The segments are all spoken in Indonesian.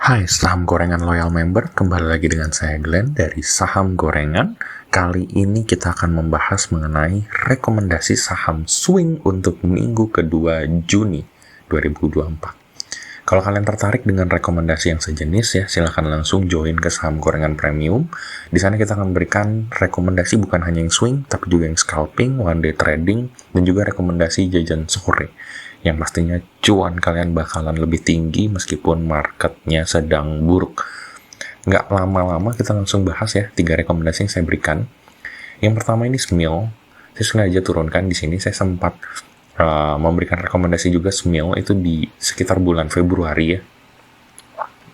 Hai saham gorengan loyal member, kembali lagi dengan saya Glenn dari Saham Gorengan. Kali ini kita akan membahas mengenai rekomendasi saham swing untuk minggu kedua Juni 2024. Kalau kalian tertarik dengan rekomendasi yang sejenis ya, silahkan langsung join ke Saham Gorengan Premium. Di sana kita akan berikan rekomendasi bukan hanya yang swing, tapi juga yang scalping, one day trading, dan juga rekomendasi jajan sore. Yang pastinya cuan kalian bakalan lebih tinggi meskipun marketnya sedang buruk. Nggak lama-lama kita langsung bahas ya 3 rekomendasi yang saya berikan. Yang pertama ini SMIL. Saya sengaja turunkan di sini. Saya sempat memberikan rekomendasi juga SMIL itu di sekitar bulan Februari ya.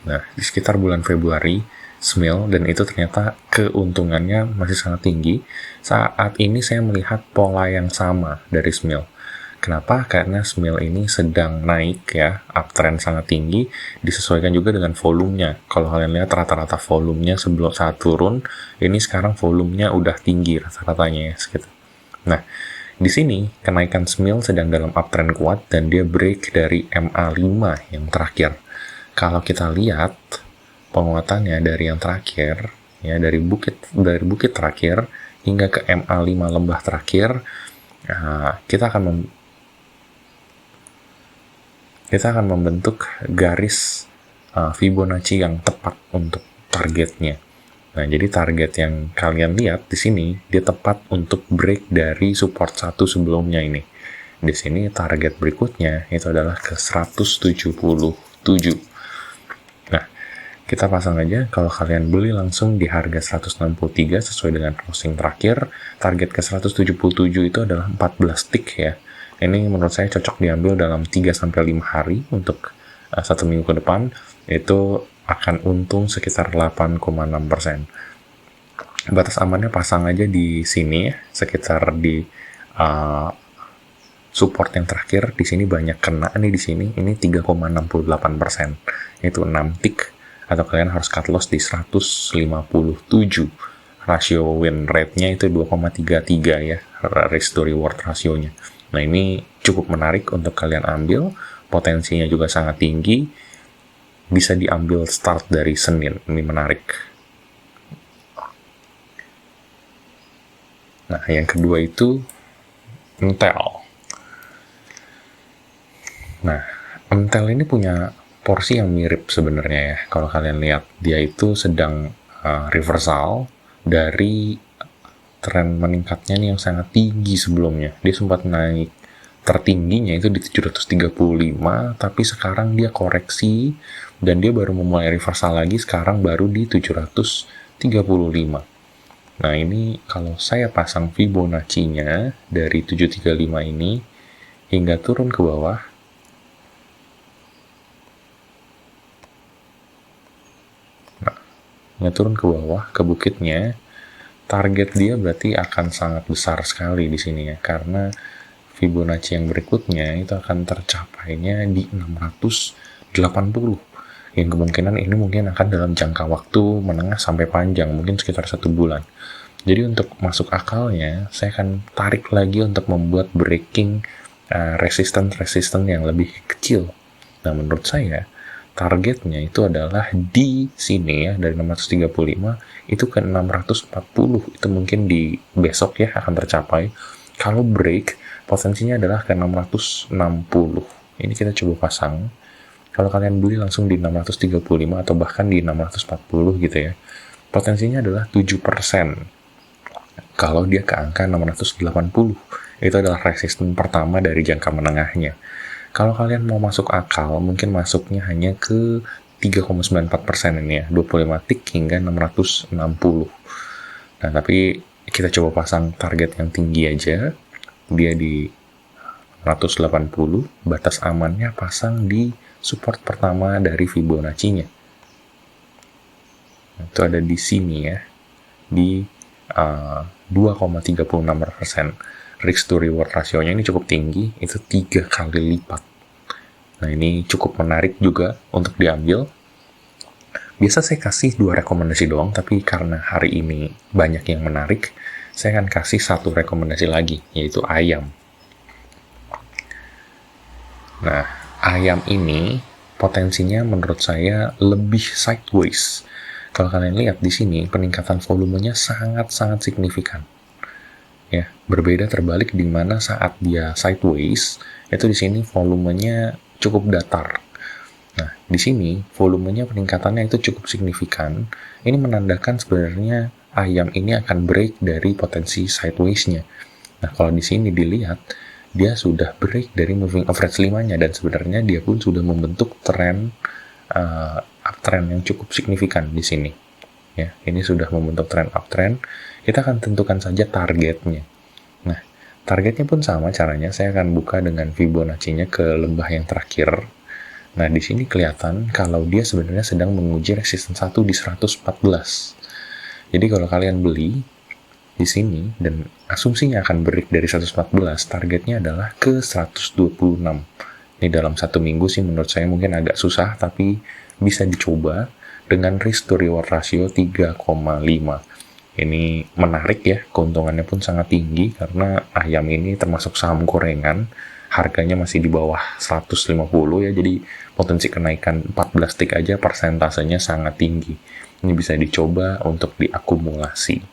Nah, di sekitar bulan Februari SMIL, dan itu ternyata keuntungannya masih sangat tinggi. Saat ini saya melihat pola yang sama dari SMIL. Kenapa? Karena SMIL ini sedang naik ya, uptrend sangat tinggi, disesuaikan juga dengan volumenya. Kalau kalian lihat rata-rata volumenya sebelum saat turun, ini sekarang volumenya udah tinggi rata-ratanya ya segitu. Nah, di sini kenaikan SMIL sedang dalam uptrend kuat dan dia break dari MA5 yang terakhir. Kalau kita lihat penguatannya dari yang terakhir ya, dari bukit terakhir hingga ke MA5 lembah terakhir, kita akan membentuk garis Fibonacci yang tepat untuk targetnya. Nah, jadi target yang kalian lihat di sini dia tepat untuk break dari support 1 sebelumnya ini. Di sini target berikutnya itu adalah ke 177. Nah, kita pasang aja kalau kalian beli langsung di harga 163 sesuai dengan closing terakhir. Target ke 177 itu adalah 14 tick ya. Ini menurut saya cocok diambil dalam 3-5 hari untuk 1 minggu ke depan. Itu akan untung sekitar 8,6%. Batas amannya pasang aja di sini ya, sekitar di support yang terakhir. Di sini banyak kena nih di sini. Ini 3,68%. Itu 6 tick, atau kalian harus cut loss di 157. Rasio win rate-nya itu 2,33 ya, risk to reward rasionya. Nah, ini cukup menarik untuk kalian ambil, potensinya juga sangat tinggi, bisa diambil start dari Senin, ini menarik. Nah, yang kedua itu Intel. Nah, Intel ini punya porsi yang mirip sebenarnya ya, kalau kalian lihat, dia itu sedang reversal dari tren meningkatnya nih yang sangat tinggi sebelumnya. Dia sempat naik tertingginya itu di 735, tapi sekarang dia koreksi dan dia baru memulai reversal lagi, sekarang baru di 735. Nah, ini kalau saya pasang Fibonacci-nya dari 735 ini hingga turun ke bawah, turun ke bawah ke bukitnya, target dia berarti akan sangat besar sekali di sini ya, karena Fibonacci yang berikutnya itu akan tercapainya di 680, yang kemungkinan ini mungkin akan dalam jangka waktu menengah sampai panjang, mungkin sekitar 1 bulan. Jadi untuk masuk akalnya, saya akan tarik lagi untuk membuat breaking resistance yang lebih kecil. Nah, menurut saya targetnya itu adalah di sini ya, dari 635 itu ke 640, itu mungkin di besok ya akan tercapai. Kalau break, potensinya adalah ke 660. Ini kita coba pasang. Kalau kalian beli langsung di 635 atau bahkan di 640 gitu ya, potensinya adalah 7%. Kalau dia ke angka 680, itu adalah resisten pertama dari jangka menengahnya. Kalau kalian mau masuk akal, mungkin masuknya hanya ke 3,94% ini ya, 25 tick hingga 660. Nah, tapi kita coba pasang target yang tinggi aja. Dia di 180, batas amannya pasang di support pertama dari Fibonacci-nya. Itu ada di sini ya, di 2,36%. Risk to reward rasionya ini cukup tinggi, itu 3 kali lipat. Nah, ini cukup menarik juga untuk diambil. Biasa saya kasih 2 rekomendasi doang, tapi karena hari ini banyak yang menarik, saya akan kasih 1 rekomendasi lagi, yaitu ayam. Nah, ayam ini potensinya menurut saya lebih sideways. Kalau kalian lihat di sini, peningkatan volumenya sangat-sangat signifikan. Ya, berbeda terbalik di mana saat dia sideways, itu di sini volumenya cukup datar. Nah, di sini volumenya peningkatannya itu cukup signifikan. Ini menandakan sebenarnya ayam ini akan break dari potensi sideways-nya. Nah, kalau di sini dilihat, dia sudah break dari moving average 5-nya dan sebenarnya dia pun sudah membentuk tren uptrend yang cukup signifikan di sini. Ya, ini sudah membentuk tren uptrend. Kita akan tentukan saja targetnya. Nah, targetnya pun sama caranya. Saya akan buka dengan Fibonacci-nya ke lembah yang terakhir. Nah, di sini kelihatan kalau dia sebenarnya sedang menguji resistance 1 di 114. Jadi kalau kalian beli di sini dan asumsinya akan break dari 114, targetnya adalah ke 126. Ini dalam satu minggu sih menurut saya mungkin agak susah, tapi bisa dicoba dengan risk to reward ratio 3,5. Ini menarik ya, keuntungannya pun sangat tinggi karena ayam ini termasuk saham gorengan, harganya masih di bawah 150 ya, jadi potensi kenaikan 14 tik aja persentasenya sangat tinggi. Ini bisa dicoba untuk diakumulasi.